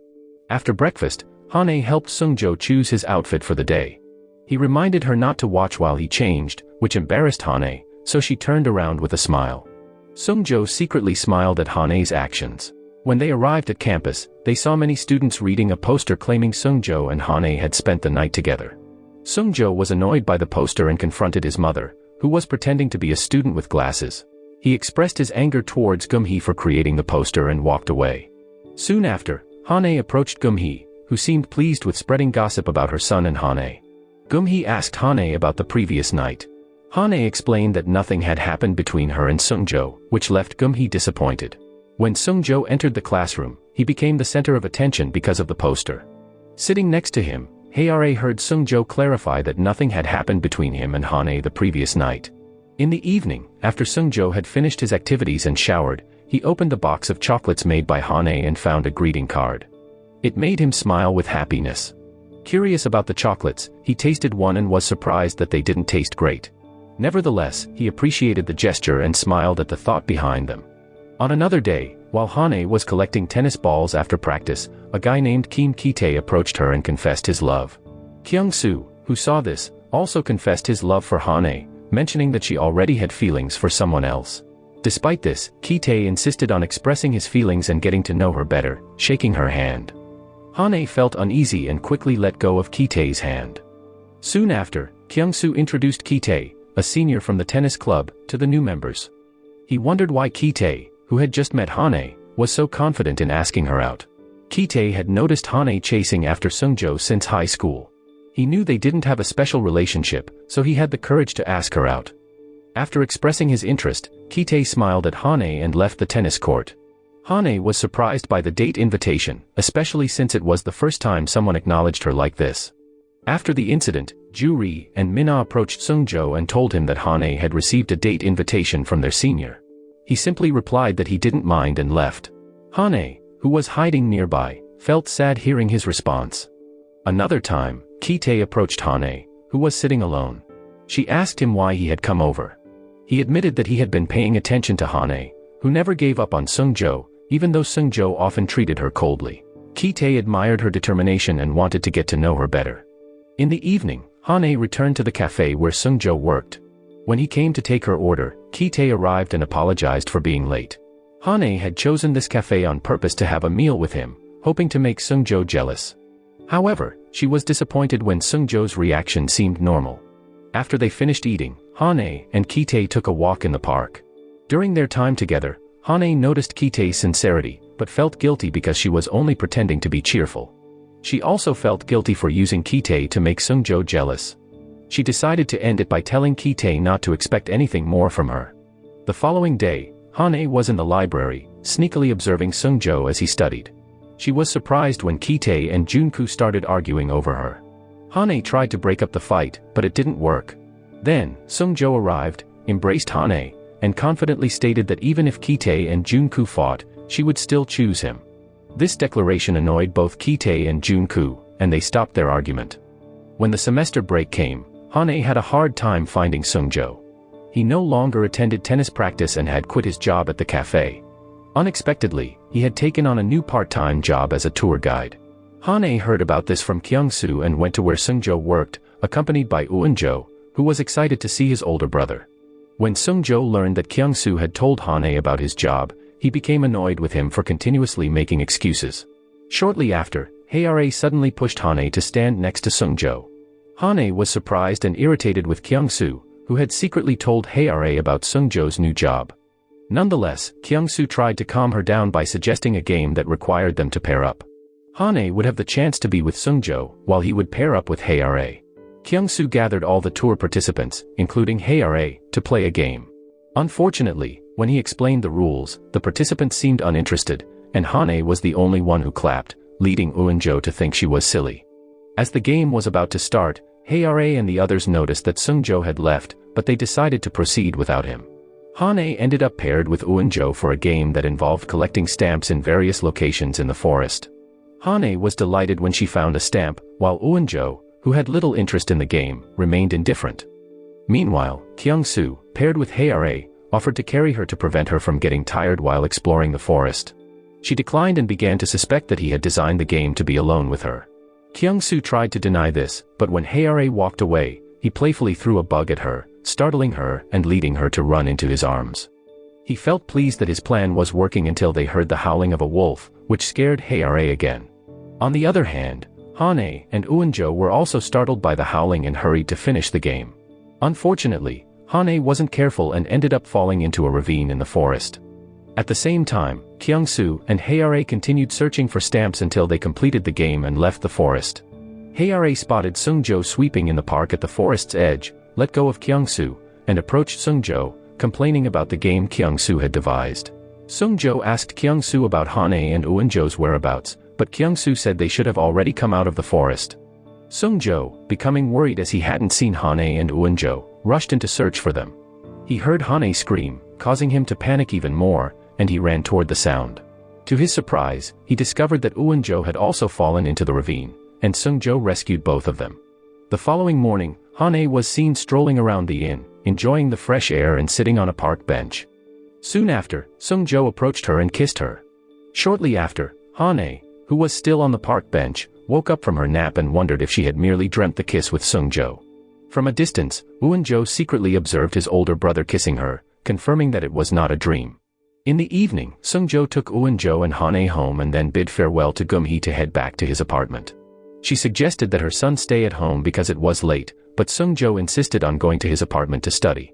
After breakfast, Hane helped Seungjo choose his outfit for the day. He reminded her not to watch while he changed, which embarrassed Hane, so she turned around with a smile. Seungjo secretly smiled at Hane's actions. When they arrived at campus, they saw many students reading a poster claiming Seungjo and Hane had spent the night together. Seungjo was annoyed by the poster and confronted his mother, who was pretending to be a student with glasses. He expressed his anger towards Gumhee for creating the poster and walked away. Soon after, Hane approached Gumhee, who seemed pleased with spreading gossip about her son and Hane. Gumhee asked Hane about the previous night. Hane explained that nothing had happened between her and Seungjo, which left Gumhee disappointed. When Seungjo entered the classroom, he became the center of attention because of the poster. Sitting next to him, Hae heard Seungjo clarify that nothing had happened between him and Hane the previous night. In the evening, after Seungjo had finished his activities and showered, he opened the box of chocolates made by Hane and found a greeting card. It made him smile with happiness. Curious about the chocolates, he tasted one and was surprised that they didn't taste great. Nevertheless, he appreciated the gesture and smiled at the thought behind them. On another day, while Hane was collecting tennis balls after practice, a guy named Kim Ki-tae approached her and confessed his love. Kyung-soo, who saw this, also confessed his love for Hane, mentioning that she already had feelings for someone else. Despite this, Ki-tae insisted on expressing his feelings and getting to know her better, shaking her hand. Hane felt uneasy and quickly let go of Ki-tae's hand. Soon after, Kyung-soo introduced Ki-tae, a senior from the tennis club, to the new members. He wondered why Ki-tae, who had just met Hane, was so confident in asking her out. Ki-tae had noticed Hane chasing after Seungjo since high school. He knew they didn't have a special relationship, so he had the courage to ask her out. After expressing his interest, Ki-tae smiled at Hane and left the tennis court. Hane was surprised by the date invitation, especially since it was the first time someone acknowledged her like this. After the incident, Ju-ri and Mina approached Seungjo and told him that Hane had received a date invitation from their senior. He simply replied that he didn't mind and left. Hane, who was hiding nearby, felt sad hearing his response. Another time, Ki-tae approached Hane, who was sitting alone. She asked him why he had come over. He admitted that he had been paying attention to Hane, who never gave up on Seungjo, even though Seungjo often treated her coldly. Ki-tae admired her determination and wanted to get to know her better. In the evening, Hane returned to the cafe where Seungjo worked. When he came to take her order, Ki-tae arrived and apologized for being late. Hane had chosen this cafe on purpose to have a meal with him, hoping to make Seungjo jealous. However, she was disappointed when Seungjo's reaction seemed normal. After they finished eating, Hane and Ki-tae took a walk in the park. During their time together, Hane noticed Ki-tae's sincerity, but felt guilty because she was only pretending to be cheerful. She also felt guilty for using Ki-tae to make Seungjo jealous. She decided to end it by telling Ki-tae not to expect anything more from her. The following day, Hane was in the library, sneakily observing Seungjo as he studied. She was surprised when Ki-tae and Junku started arguing over her. Hane tried to break up the fight, but it didn't work. Then, Seungjo arrived, embraced Hane, and confidently stated that even if Ki-tae and Junku fought, she would still choose him. This declaration annoyed both Ki-tae and Junku, and they stopped their argument. When the semester break came, Hane had a hard time finding Seungjo. He no longer attended tennis practice and had quit his job at the cafe. Unexpectedly, he had taken on a new part-time job as a tour guide. Hane heard about this from Kyung-soo and went to where Seung-jo worked, accompanied by Eun-jo, who was excited to see his older brother. When Seung-jo learned that Kyung-soo had told Hane about his job, he became annoyed with him for continuously making excuses. Shortly after, Hae-ra suddenly pushed Hane to stand next to Seung-jo. Hane was surprised and irritated with Kyung-soo, who had secretly told Hae-ra about Seung-jo's new job. Nonetheless, Kyung-soo tried to calm her down by suggesting a game that required them to pair up. Hane would have the chance to be with Seung-jo, while he would pair up with Hae-ra. Kyung-soo gathered all the tour participants, including Hae-ra, to play a game. Unfortunately, when he explained the rules, the participants seemed uninterested, and Hane was the only one who clapped, leading Eun-jo to think she was silly. As the game was about to start, Hae-ra and the others noticed that Seung-jo had left, but they decided to proceed without him. Hane ended up paired with Eun-jo for a game that involved collecting stamps in various locations in the forest. Hane was delighted when she found a stamp, while Eun-jo, who had little interest in the game, remained indifferent. Meanwhile, Kyung-soo, paired with Hae-ra, offered to carry her to prevent her from getting tired while exploring the forest. She declined and began to suspect that he had designed the game to be alone with her. Kyung-soo tried to deny this, but when Hae-ra walked away, he playfully threw a bug at her, startling her and leading her to run into his arms. He felt pleased that his plan was working until they heard the howling of a wolf, which scared Hae-ra again. On the other hand, Hane and Eun-jo were also startled by the howling and hurried to finish the game. Unfortunately, Hane wasn't careful and ended up falling into a ravine in the forest. At the same time, Kyung-soo and Hae-ra continued searching for stamps until they completed the game and left the forest. Hae-ra spotted Seung-jo sweeping in the park at the forest's edge, let go of Kyung-soo, and approached Seung-jo, complaining about the game Kyung-soo had devised. Seung-jo asked Kyung-soo about Hane and Eun-jo's whereabouts, but Kyung-soo said they should have already come out of the forest. Seung-jo, becoming worried as he hadn't seen Hane and Eun-jo, rushed in to search for them. He heard Hane scream, causing him to panic even more, and he ran toward the sound. To his surprise, he discovered that Eun-jo had also fallen into the ravine, and Seung-jo rescued both of them. The following morning, Hane was seen strolling around the inn, enjoying the fresh air and sitting on a park bench. Soon after, Seung-jo approached her and kissed her. Shortly after, Hane, who was still on the park bench, woke up from her nap and wondered if she had merely dreamt the kiss with Seung-jo. From a distance, Eun-jo secretly observed his older brother kissing her, confirming that it was not a dream. In the evening, Seung-jo took Eun-jo and Hane home and then bid farewell to Gum-hee to head back to his apartment. She suggested that her son stay at home because it was late, but Seung-jo insisted on going to his apartment to study.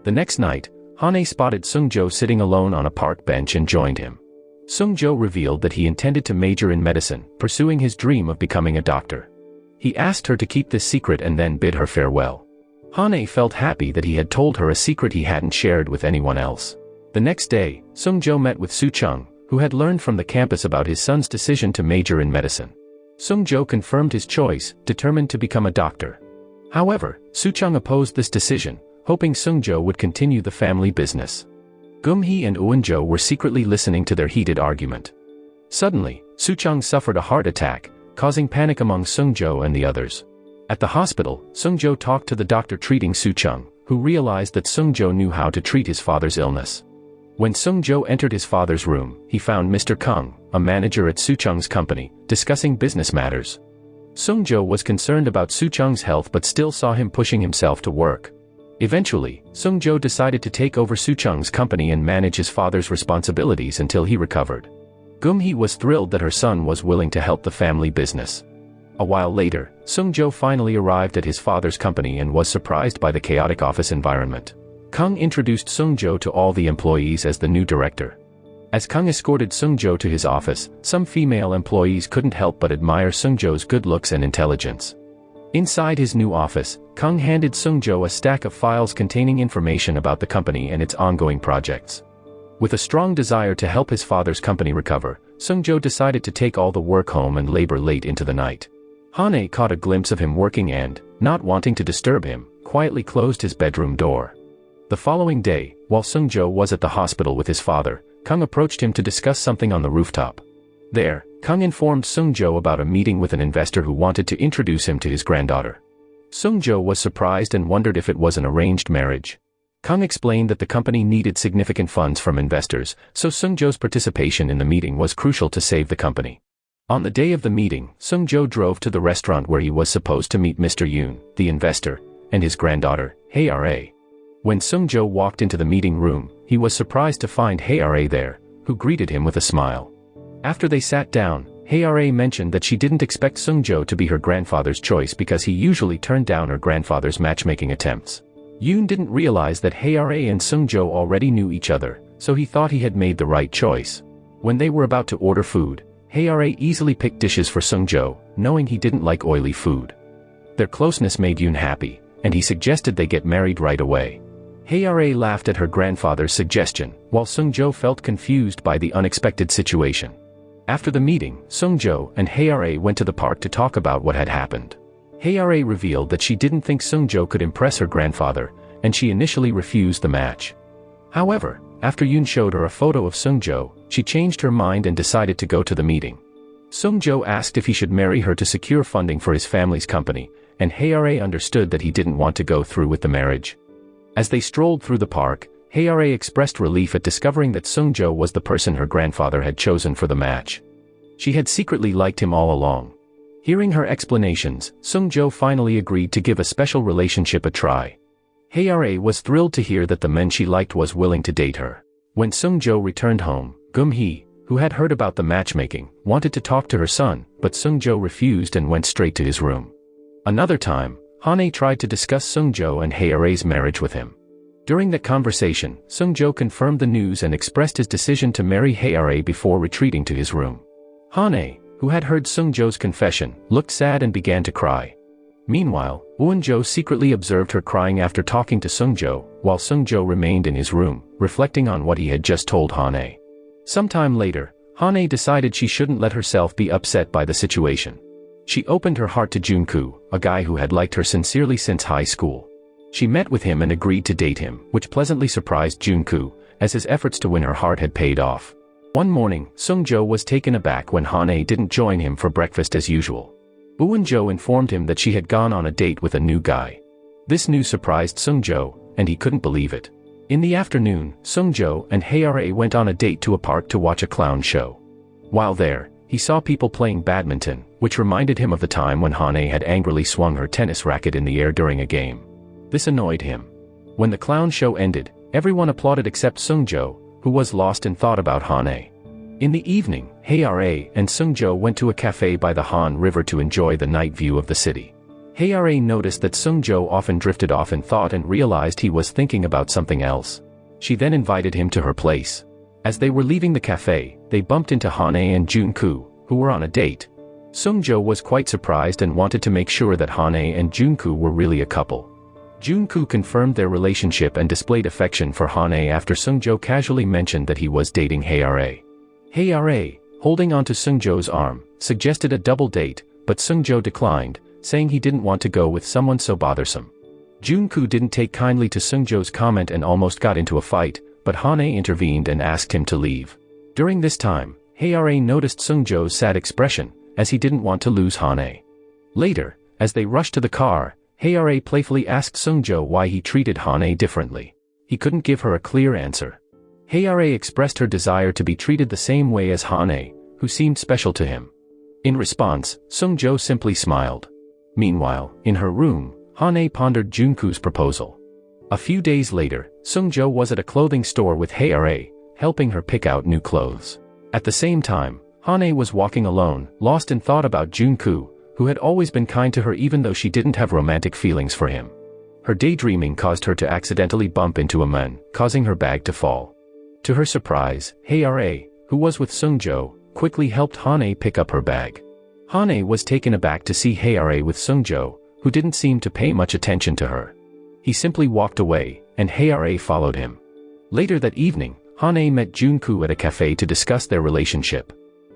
The next night, Hane spotted Seung-jo sitting alone on a park bench and joined him. Seung-jo revealed that he intended to major in medicine, pursuing his dream of becoming a doctor. He asked her to keep this secret and then bid her farewell. Hane felt happy that he had told her a secret he hadn't shared with anyone else. The next day, Seung-jo met with Soo-chung, who had learned from the campus about his son's decision to major in medicine. Seung-jo confirmed his choice, determined to become a doctor. However, Soo-chung opposed this decision, hoping Seung-jo would continue the family business. Gum-hee and Eun-jo were secretly listening to their heated argument. Suddenly, Soo-chung suffered a heart attack, causing panic among Seung-jo and the others. At the hospital, Seung-jo talked to the doctor treating Soo-chung, who realized that Seung-jo knew how to treat his father's illness. When Seung-jo entered his father's room, he found Mr. Kang, a manager at Soo-chung's company, discussing business matters. Seung-jo was concerned about Soo-chung's health but still saw him pushing himself to work. Eventually, Seung-jo decided to take over Soo-chung's company and manage his father's responsibilities until he recovered. Gum-hee was thrilled that her son was willing to help the family business. A while later, Seung-jo finally arrived at his father's company and was surprised by the chaotic office environment. Kang introduced Seung-jo to all the employees as the new director. As Kang escorted Seung-jo to his office, some female employees couldn't help but admire Seung-jo's good looks and intelligence. Inside his new office, Kang handed Seung-jo a stack of files containing information about the company and its ongoing projects. With a strong desire to help his father's company recover, Seung-jo decided to take all the work home and labor late into the night. Hane caught a glimpse of him working and, not wanting to disturb him, quietly closed his bedroom door. The following day, while Seung-jo was at the hospital with his father, Kang approached him to discuss something on the rooftop. There, Kang informed Seung-jo about a meeting with an investor who wanted to introduce him to his granddaughter. Seung-jo was surprised and wondered if it was an arranged marriage. Kang explained that the company needed significant funds from investors, so Sung-jo's participation in the meeting was crucial to save the company. On the day of the meeting, Sung-jo drove to the restaurant where he was supposed to meet Mr. Yoon, the investor, and his granddaughter, Hae-ra. When Sung-jo walked into the meeting room, he was surprised to find Hae-ra there, who greeted him with a smile. After they sat down, Hae-ra mentioned that she didn't expect Sung-jo to be her grandfather's choice because he usually turned down her grandfather's matchmaking attempts. Yoon didn't realize that Hae-ra and Sung-jo already knew each other, so he thought he had made the right choice. When they were about to order food, Hae-ra easily picked dishes for Sung-jo, knowing he didn't like oily food. Their closeness made Yoon happy, and he suggested they get married right away. Hae-ra laughed at her grandfather's suggestion, while Sung-jo felt confused by the unexpected situation. After the meeting, Sung-jo and Hae-ra went to the park to talk about what had happened. Hae-ra revealed that she didn't think Sung-jo could impress her grandfather, and she initially refused the match. However, after Yoon showed her a photo of Sung-jo, she changed her mind and decided to go to the meeting. Sung-jo asked if he should marry her to secure funding for his family's company, and Hae-ra understood that he didn't want to go through with the marriage. As they strolled through the park, Hae-ra expressed relief at discovering that Sung-jo was the person her grandfather had chosen for the match. She had secretly liked him all along. Hearing her explanations, Sung-jo finally agreed to give a special relationship a try. Hae-ra was thrilled to hear that the man she liked was willing to date her. When Sung-jo returned home, Gum-hee, who had heard about the matchmaking, wanted to talk to her son, but Sung-jo refused and went straight to his room. Another time, Hane tried to discuss Sung-jo and Hae-ra's marriage with him. During that conversation, Sung-jo confirmed the news and expressed his decision to marry Hae-ra before retreating to his room. Hane, who had heard Sung-jo's confession, looked sad and began to cry. Meanwhile, Won-jo secretly observed her crying after talking to Sung-jo, while Sung-jo remained in his room, reflecting on what he had just told Hane. Sometime later, Hane decided she shouldn't let herself be upset by the situation. She opened her heart to Junku, a guy who had liked her sincerely since high school. She met with him and agreed to date him, which pleasantly surprised Junku, as his efforts to win her heart had paid off. One morning, Sung-jo was taken aback when Hane didn't join him for breakfast as usual. Won-jo informed him that she had gone on a date with a new guy. This news surprised Sung-jo, and he couldn't believe it. In the afternoon, Sung-jo and Hae-ra went on a date to a park to watch a clown show. While there, he saw people playing badminton, which reminded him of the time when Hane had angrily swung her tennis racket in the air during a game. This annoyed him. When the clown show ended, everyone applauded except Sung-jo, who was lost in thought about Hane. In the evening, Hae-ra and Sung-jo went to a cafe by the Han River to enjoy the night view of the city. Hae-ra noticed that Sung-jo often drifted off in thought and realized he was thinking about something else. She then invited him to her place. As they were leaving the cafe, they bumped into Hane and Junku, who were on a date. Sung-jo was quite surprised and wanted to make sure that Hane and Junku were really a couple. Junku confirmed their relationship and displayed affection for Hane after Sung-jo casually mentioned that he was dating Hae-ra. Hae-ra, holding onto Sung-jo's arm, suggested a double date, but Sung-jo declined, saying he didn't want to go with someone so bothersome. Junku didn't take kindly to Sung-jo's comment and almost got into a fight, but Hane intervened and asked him to leave. During this time, Hae-ra noticed Sung-jo's sad expression, as he didn't want to lose Hane. Later, as they rushed to the car, Hae-ra playfully asked Sung-jo why he treated Hane differently. He couldn't give her a clear answer. Hae-ra expressed her desire to be treated the same way as Hane, who seemed special to him. In response, Sung-jo simply smiled. Meanwhile, in her room, Hane pondered Junku's proposal. A few days later, Sung-jo was at a clothing store with Hae-ra, helping her pick out new clothes. At the same time, Hane was walking alone, lost in thought about Junku, who had always been kind to her even though she didn't have romantic feelings for him. Her daydreaming caused her to accidentally bump into a man, causing her bag to fall. To her surprise, Hae-ra, who was with Sung-jo, quickly helped Hane pick up her bag. Hane was taken aback to see Hae-ra with Sung-jo, who didn't seem to pay much attention to her. He simply walked away, and Hae-ra followed him. Later that evening, Hane met Junku at a cafe to discuss their relationship.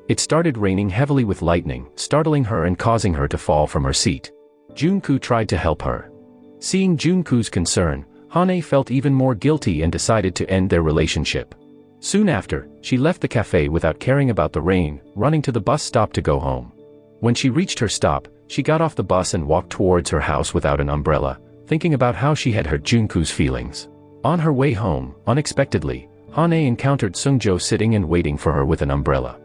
It started raining heavily with lightning, startling her and causing her to fall from her seat. Junku tried to help her. Seeing Junku's concern, Hane felt even more guilty and decided to end their relationship. Soon after, she left the cafe without caring about the rain, running to the bus stop to go home. When she reached her stop, she got off the bus and walked towards her house without an umbrella, thinking about how she had hurt Junku's feelings. On her way home, unexpectedly, Hane encountered Sungjo sitting and waiting for her with an umbrella.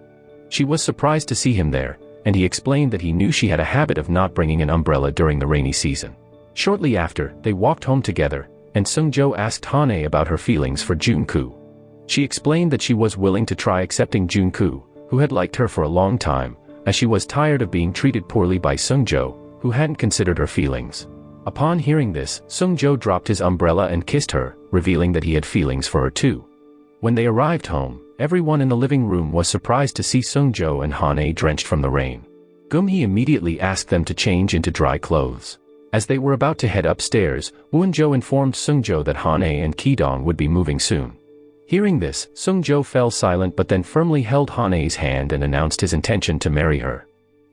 She was surprised to see him there, and he explained that he knew she had a habit of not bringing an umbrella during the rainy season. Shortly after, they walked home together, and Sungjo asked Hane about her feelings for Junku. She explained that she was willing to try accepting Junku, who had liked her for a long time, as she was tired of being treated poorly by Sungjo, who hadn't considered her feelings. Upon hearing this, Sungjo dropped his umbrella and kissed her, revealing that he had feelings for her too. When they arrived home, everyone in the living room was surprised to see Sungjo and Hane drenched from the rain. Gumhee immediately asked them to change into dry clothes. As they were about to head upstairs, Wonjo informed Sungjo that Hane and Kidong would be moving soon. Hearing this, Sungjo fell silent but then firmly held Hane's hand and announced his intention to marry her.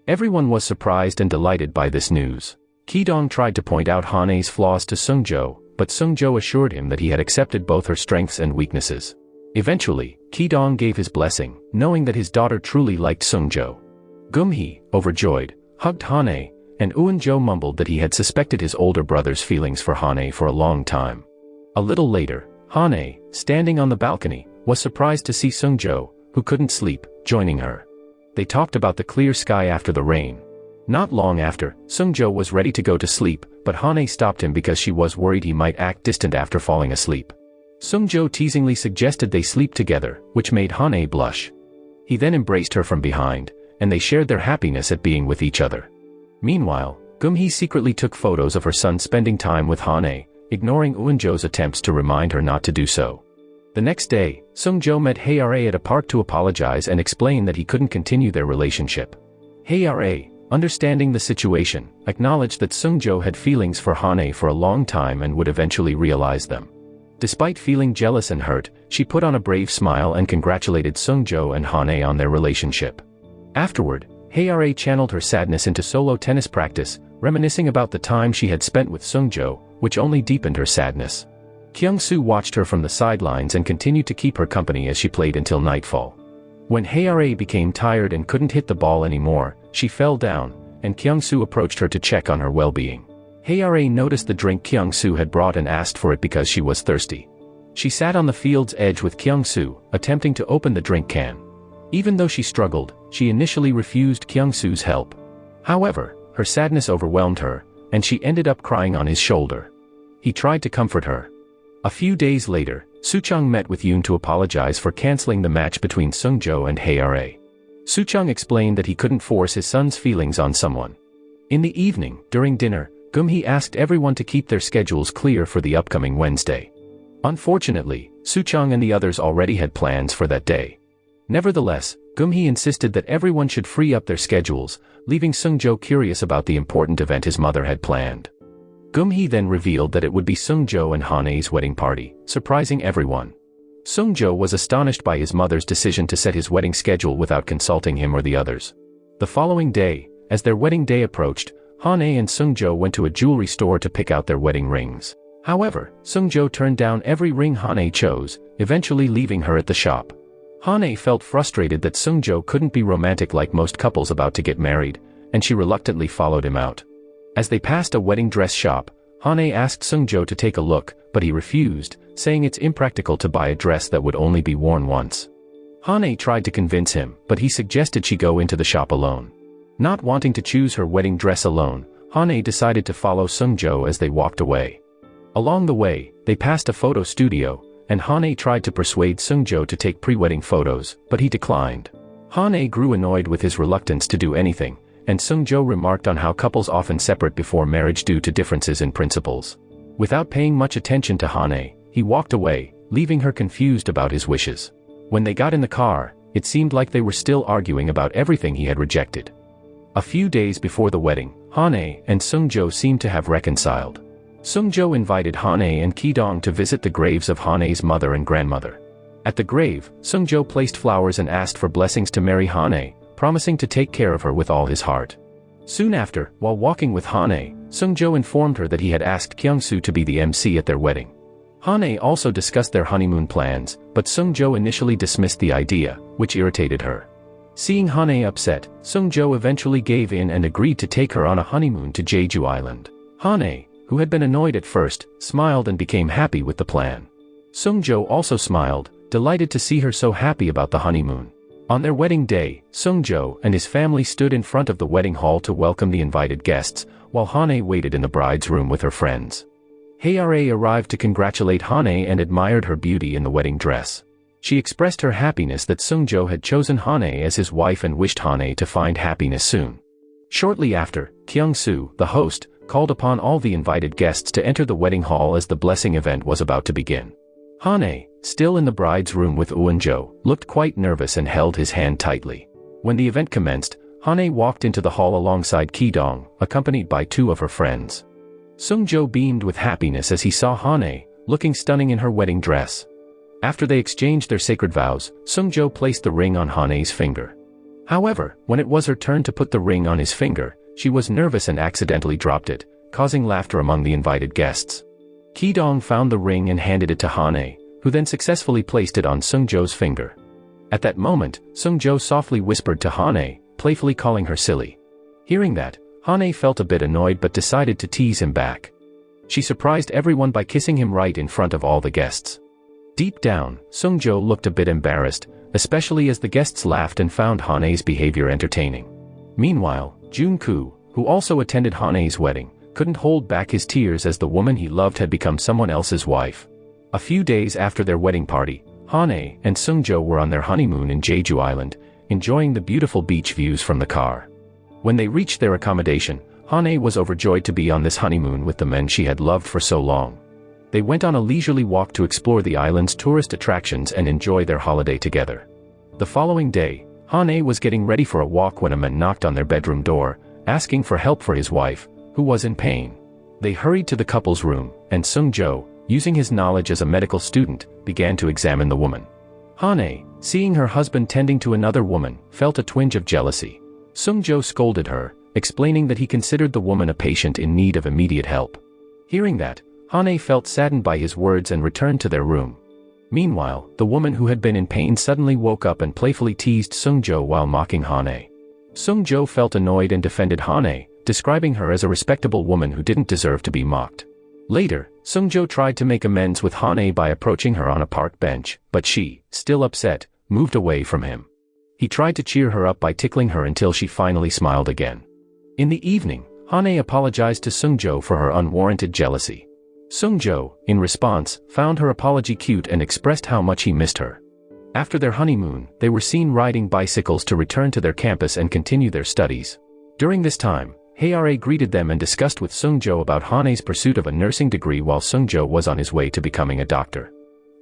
Everyone was surprised and delighted by this news. Kidong tried to point out Hane's flaws to Sungjo, but Sungjo assured him that he had accepted both her strengths and weaknesses. Eventually, Kidong gave his blessing, knowing that his daughter truly liked Sungjo. Gumhee, overjoyed, hugged Hane, and Wonjo mumbled that he had suspected his older brother's feelings for Hane for a long time. A little later, Hane, standing on the balcony, was surprised to see Sungjo, who couldn't sleep, joining her. They talked about the clear sky after the rain. Not long after, Sungjo was ready to go to sleep, but Hane stopped him because she was worried he might act distant after falling asleep. Sungjo teasingly suggested they sleep together, which made Hane blush. He then embraced her from behind, and they shared their happiness at being with each other. Meanwhile, Gumhee secretly took photos of her son spending time with Hane, ignoring Wonjo's attempts to remind her not to do so. The next day, Sungjo met Hae at a park to apologize and explain that he couldn't continue their relationship. Hae, understanding the situation, acknowledged that Sungjo had feelings for Hane for a long time and would eventually realize them. Despite feeling jealous and hurt, she put on a brave smile and congratulated Sungjo and Hane on their relationship. Afterward, Hae channeled her sadness into solo tennis practice, reminiscing about the time she had spent with Sungjo, which only deepened her sadness. Kyung-soo watched her from the sidelines and continued to keep her company as she played until nightfall. When Hae became tired and couldn't hit the ball anymore, she fell down, and Kyung-soo approached her to check on her well-being. Hae noticed the drink Kyung-soo had brought and asked for it because she was thirsty. She sat on the field's edge with Kyung-soo, attempting to open the drink can. Even though she struggled, she initially refused Kyung-soo's help. However, her sadness overwhelmed her, and she ended up crying on his shoulder. He tried to comfort her. A few days later, Soochung met with Yoon to apologize for canceling the match between Sungjo and Hae. Soochung explained that he couldn't force his son's feelings on someone. In the evening, during dinner, Gumhee asked everyone to keep their schedules clear for the upcoming Wednesday. Unfortunately, Soochung and the others already had plans for that day. Nevertheless, Gumhee insisted that everyone should free up their schedules, leaving Sungjo curious about the important event his mother had planned. Gumhee then revealed that it would be Sungjo and Hane's wedding party, surprising everyone. Sungjo was astonished by his mother's decision to set his wedding schedule without consulting him or the others. The following day, as their wedding day approached, Hane and Sungjo went to a jewelry store to pick out their wedding rings. However, Sungjo turned down every ring Hane chose, eventually leaving her at the shop. Hane felt frustrated that Sungjo couldn't be romantic like most couples about to get married, and she reluctantly followed him out. As they passed a wedding dress shop, Hane asked Sungjo to take a look, but he refused, saying it's impractical to buy a dress that would only be worn once. Hane tried to convince him, but he suggested she go into the shop alone. Not wanting to choose her wedding dress alone, Hane decided to follow Sungjo as they walked away. Along the way, they passed a photo studio, and Hane tried to persuade Sungjo to take pre-wedding photos, but he declined. Hane grew annoyed with his reluctance to do anything, and Sungjo remarked on how couples often separate before marriage due to differences in principles. Without paying much attention to Hane, he walked away, leaving her confused about his wishes. When they got in the car, it seemed like they were still arguing about everything he had rejected. A few days before the wedding, Hane and Sungjo seemed to have reconciled. Sungjo invited Hane and Kidong to visit the graves of Hane's mother and grandmother. At the grave, Sungjo placed flowers and asked for blessings to marry Hane, promising to take care of her with all his heart. Soon after, while walking with Hane, Sungjo informed her that he had asked Kyung-soo to be the MC at their wedding. Hane also discussed their honeymoon plans, but Sungjo initially dismissed the idea, which irritated her. Seeing Hane upset, Sungjo eventually gave in and agreed to take her on a honeymoon to Jeju Island. Hane, who had been annoyed at first, smiled and became happy with the plan. Sung-jo also smiled, delighted to see her so happy about the honeymoon. On their wedding day, Sung-jo and his family stood in front of the wedding hall to welcome the invited guests, while Hane waited in the bride's room with her friends. Hae arrived to congratulate Hane and admired her beauty in the wedding dress. She expressed her happiness that Sung-jo had chosen Hane as his wife and wished Hane to find happiness soon. Shortly after, Kyung-soo, the host, called upon all the invited guests to enter the wedding hall as the blessing event was about to begin. Hane, still in the bride's room with Eun-jo, looked quite nervous and held his hand tightly. When the event commenced, Hane walked into the hall alongside Ki-dong, accompanied by two of her friends. Sung-jo beamed with happiness as he saw Hane, looking stunning in her wedding dress. After they exchanged their sacred vows, Sung-jo placed the ring on Hane's finger. However, when it was her turn to put the ring on his finger, she was nervous and accidentally dropped it, causing laughter among the invited guests. Ki-dong found the ring and handed it to Hane, who then successfully placed it on Sung-jo's finger. At that moment, Sung-jo softly whispered to Hane, playfully calling her silly. Hearing that, Hane felt a bit annoyed but decided to tease him back. She surprised everyone by kissing him right in front of all the guests. Deep down, Sung-jo looked a bit embarrassed, especially as the guests laughed and found Hane's behavior entertaining. Meanwhile, Jun-koo, who also attended Hane's wedding, couldn't hold back his tears as the woman he loved had become someone else's wife. A few days after their wedding party, Hane and Sung-jo were on their honeymoon in Jeju Island, enjoying the beautiful beach views from the car. When they reached their accommodation, Hane was overjoyed to be on this honeymoon with the men she had loved for so long. They went on a leisurely walk to explore the island's tourist attractions and enjoy their holiday together. The following day, Hane was getting ready for a walk when a man knocked on their bedroom door, asking for help for his wife, who was in pain. They hurried to the couple's room, and Sung-jo, using his knowledge as a medical student, began to examine the woman. Hane, seeing her husband tending to another woman, felt a twinge of jealousy. Sung-jo scolded her, explaining that he considered the woman a patient in need of immediate help. Hearing that, Hane felt saddened by his words and returned to their room. Meanwhile, the woman who had been in pain suddenly woke up and playfully teased Sung-jo while mocking Hane. Sung-jo felt annoyed and defended Hane, describing her as a respectable woman who didn't deserve to be mocked. Later, Sung-jo tried to make amends with Hane by approaching her on a park bench, but she, still upset, moved away from him. He tried to cheer her up by tickling her until she finally smiled again. In the evening, Hane apologized to Sung-jo for her unwarranted jealousy. Sung-jo, in response, found her apology cute and expressed how much he missed her. After their honeymoon, they were seen riding bicycles to return to their campus and continue their studies. During this time, Hae greeted them and discussed with Sung-jo about Hane's pursuit of a nursing degree while Sung-jo was on his way to becoming a doctor.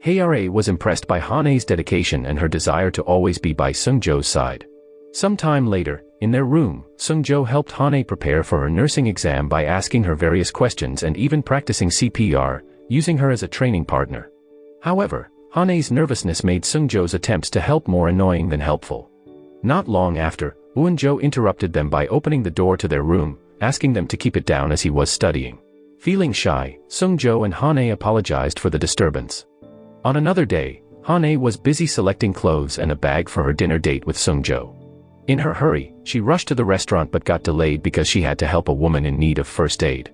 Hae was impressed by Hane's dedication and her desire to always be by Sung-jo's side. Some time later, in their room, Sung-jo helped Hane prepare for her nursing exam by asking her various questions and even practicing CPR, using her as a training partner. However, Hane's nervousness made Sung-jo's attempts to help more annoying than helpful. Not long after, Eun-jo interrupted them by opening the door to their room, asking them to keep it down as he was studying. Feeling shy, Sung-jo and Hane apologized for the disturbance. On another day, Hane was busy selecting clothes and a bag for her dinner date with Sung-jo. In her hurry, she rushed to the restaurant but got delayed because she had to help a woman in need of first aid.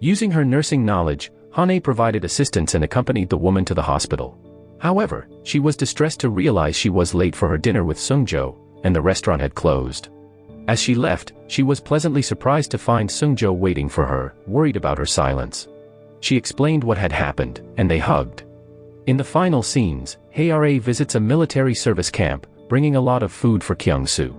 Using her nursing knowledge, Hane provided assistance and accompanied the woman to the hospital. However, she was distressed to realize she was late for her dinner with Sung-jo, and the restaurant had closed. As she left, she was pleasantly surprised to find Sung-jo waiting for her, worried about her silence. She explained what had happened, and they hugged. In the final scenes, Hae visits a military service camp, bringing a lot of food for Kyung-soo.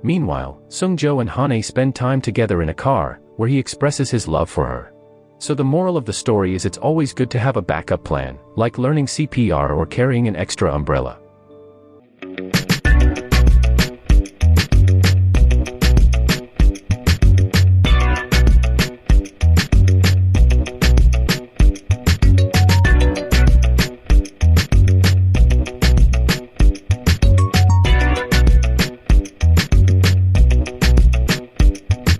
Meanwhile, Sung-jo and Hane spend time together in a car, where he expresses his love for her. So the moral of the story is it's always good to have a backup plan, like learning CPR or carrying an extra umbrella.